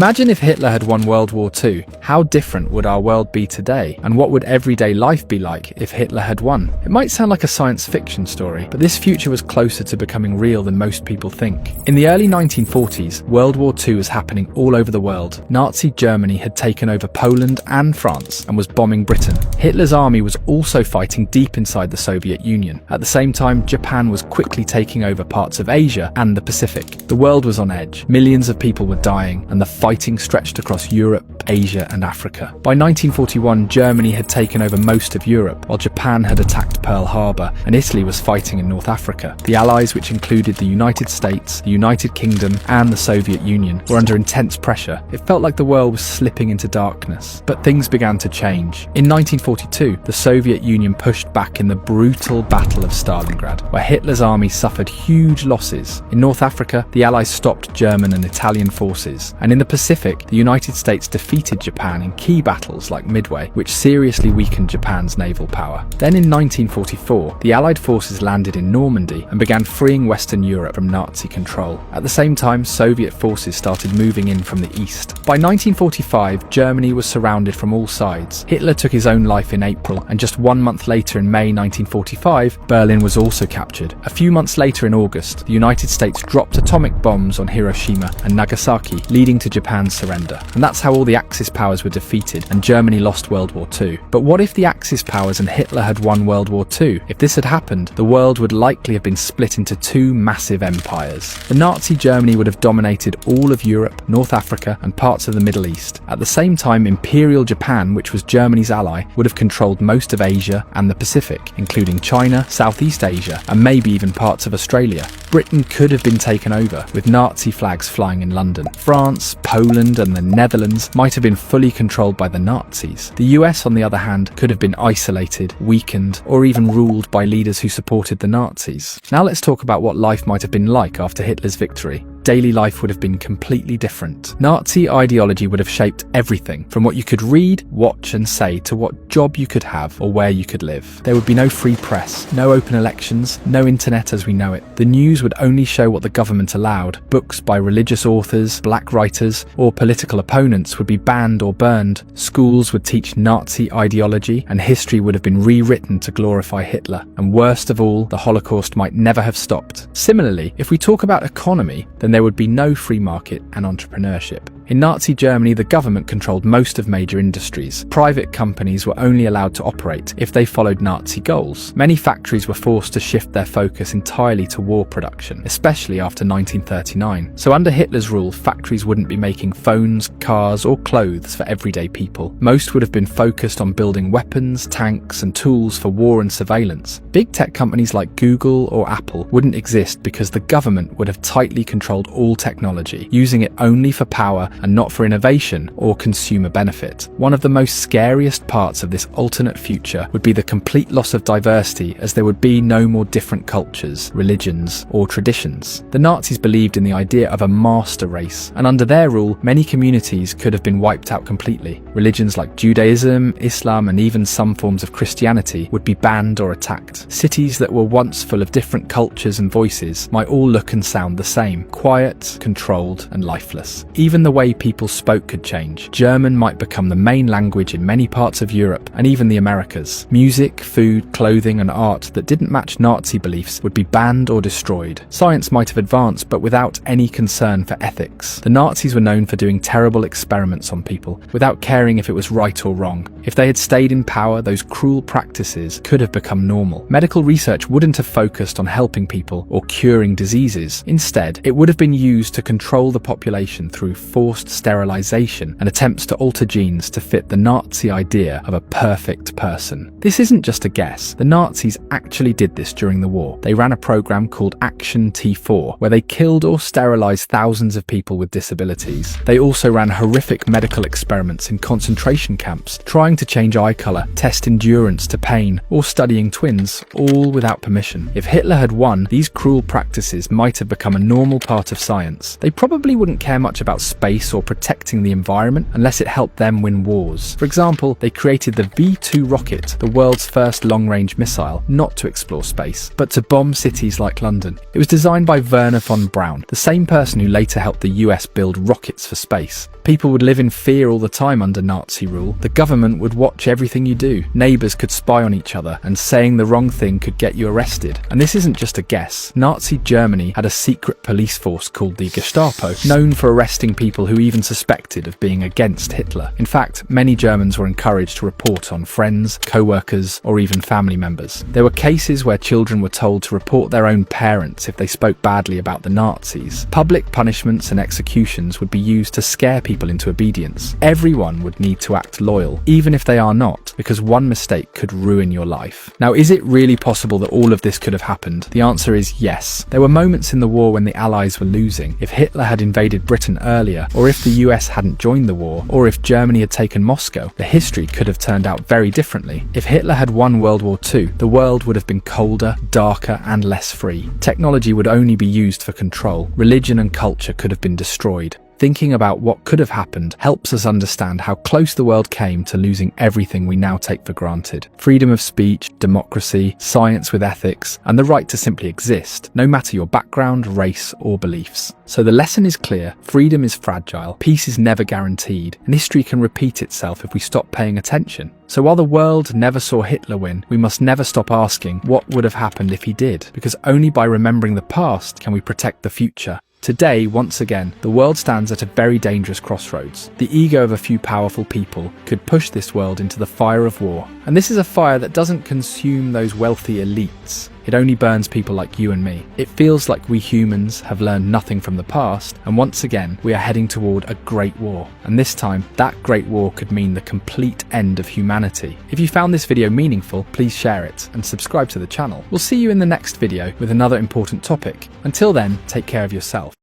Imagine if Hitler had won World War II. How different would our world be today? And what would everyday life be like if Hitler had won? It might sound like a science fiction story, but this future was closer to becoming real than most people think. In the early 1940s, World War II was happening all over the world. Nazi Germany had taken over Poland and France and was bombing Britain. Hitler's army was also fighting deep inside the Soviet Union. At the same time, Japan was quickly taking over parts of Asia and the Pacific. The world was on edge. Millions of people were dying, and the fighting stretched across Europe, Asia and Africa. By 1941, Germany had taken over most of Europe, while Japan had attacked Pearl Harbor, and Italy was fighting in North Africa. The Allies, which included the United States, the United Kingdom and the Soviet Union, were under intense pressure. It felt like the world was slipping into darkness. But things began to change. In 1942, the Soviet Union pushed back in the brutal Battle of Stalingrad, where Hitler's army suffered huge losses. In North Africa, the Allies stopped German and Italian forces, and in the Pacific, the United States defeated Japan in key battles like Midway, which seriously weakened Japan's naval power. Then in 1944, the Allied forces landed in Normandy and began freeing Western Europe from Nazi control. At the same time, Soviet forces started moving in from the east. By 1945, Germany was surrounded from all sides. Hitler took his own life in April, and just 1 month later in May 1945, Berlin was also captured. A few months later in August, the United States dropped atomic bombs on Hiroshima and Nagasaki, leading to Japan's surrender. And that's how all the Axis powers were defeated, and Germany lost World War II. But what if the Axis powers and Hitler had won World War II? If this had happened, the world would likely have been split into two massive empires. The Nazi Germany would have dominated all of Europe, North Africa, and parts of the Middle East. At the same time, Imperial Japan, which was Germany's ally, would have controlled most of Asia and the Pacific, including China, Southeast Asia, and maybe even parts of Australia. Britain could have been taken over, with Nazi flags flying in London. France, Poland, and the Netherlands might have been fully controlled by the Nazis. The US, on the other hand, could have been isolated, weakened, or even ruled by leaders who supported the Nazis. Now let's talk about what life might have been like after Hitler's victory. Daily life would have been completely different. Nazi ideology would have shaped everything, from what you could read, watch and say to what job you could have or where you could live. There would be no free press, no open elections, no internet as we know it. The news would only show what the government allowed. Books by religious authors, black writers, or political opponents would be banned or burned. Schools would teach Nazi ideology, and history would have been rewritten to glorify Hitler. And worst of all, the Holocaust might never have stopped. Similarly, if we talk about economy, then there would be no free market and entrepreneurship. In Nazi Germany, the government controlled most of major industries. Private companies were only allowed to operate if they followed Nazi goals. Many factories were forced to shift their focus entirely to war production, especially after 1939. So under Hitler's rule, factories wouldn't be making phones, cars, or clothes for everyday people. Most would have been focused on building weapons, tanks, and tools for war and surveillance. Big tech companies like Google or Apple wouldn't exist because the government would have tightly controlled all technology, using it only for power and not for innovation or consumer benefit. One of the most scariest parts of this alternate future would be the complete loss of diversity, as there would be no more different cultures, religions, or traditions. The Nazis believed in the idea of a master race, and under their rule, many communities could have been wiped out completely. Religions like Judaism, Islam, and even some forms of Christianity would be banned or attacked. Cities that were once full of different cultures and voices might all look and sound the same, quiet, controlled, and lifeless. Even the way people spoke could change. German might become the main language in many parts of Europe and even the Americas. Music, food, clothing and art that didn't match Nazi beliefs would be banned or destroyed. Science might have advanced, but without any concern for ethics. The Nazis were known for doing terrible experiments on people without caring if it was right or wrong. If they had stayed in power, those cruel practices could have become normal. Medical research wouldn't have focused on helping people or curing diseases. Instead, it would have been used to control the population through forced sterilization and attempts to alter genes to fit the Nazi idea of a perfect person. This isn't just a guess. The Nazis actually did this during the war. They ran a program called Action T4, where they killed or sterilized thousands of people with disabilities. They also ran horrific medical experiments in concentration camps, trying to change eye color, test endurance to pain, or studying twins, all without permission. If Hitler had won, these cruel practices might have become a normal part of science. They probably wouldn't care much about space or protecting the environment unless it helped them win wars. For example, they created the V-2 rocket, the world's first long-range missile, not to explore space, but to bomb cities like London. It was designed by Wernher von Braun, the same person who later helped the US build rockets for space. People would live in fear all the time under Nazi rule. The government would watch everything you do. Neighbors could spy on each other, and saying the wrong thing could get you arrested. And this isn't just a guess. Nazi Germany had a secret police force called the Gestapo, known for arresting people who even suspected of being against Hitler. In fact, many Germans were encouraged to report on friends, co-workers, or even family members. There were cases where children were told to report their own parents if they spoke badly about the Nazis. Public punishments and executions would be used to scare people into obedience. Everyone would need to act loyal, even if they are not, because one mistake could ruin your life. Now, is it really possible that all of this could have happened? The answer is yes. There were moments in the war when the Allies were losing. If Hitler had invaded Britain earlier, or if the US hadn't joined the war, or if Germany had taken Moscow, the history could have turned out very differently. If Hitler had won World War II, the world would have been colder, darker, and less free. Technology would only be used for control. Religion and culture could have been destroyed. Thinking about what could have happened helps us understand how close the world came to losing everything we now take for granted. Freedom of speech, democracy, science with ethics, and the right to simply exist, no matter your background, race, or beliefs. So the lesson is clear: freedom is fragile, peace is never guaranteed, and history can repeat itself if we stop paying attention. So while the world never saw Hitler win, we must never stop asking what would have happened if he did, because only by remembering the past can we protect the future. Today, once again, the world stands at a very dangerous crossroads. The ego of a few powerful people could push this world into the fire of war. And this is a fire that doesn't consume those wealthy elites. It only burns people like you and me. It feels like we humans have learned nothing from the past, and once again, we are heading toward a great war. And this time, that great war could mean the complete end of humanity. If you found this video meaningful, please share it and subscribe to the channel. We'll see you in the next video with another important topic. Until then, take care of yourself.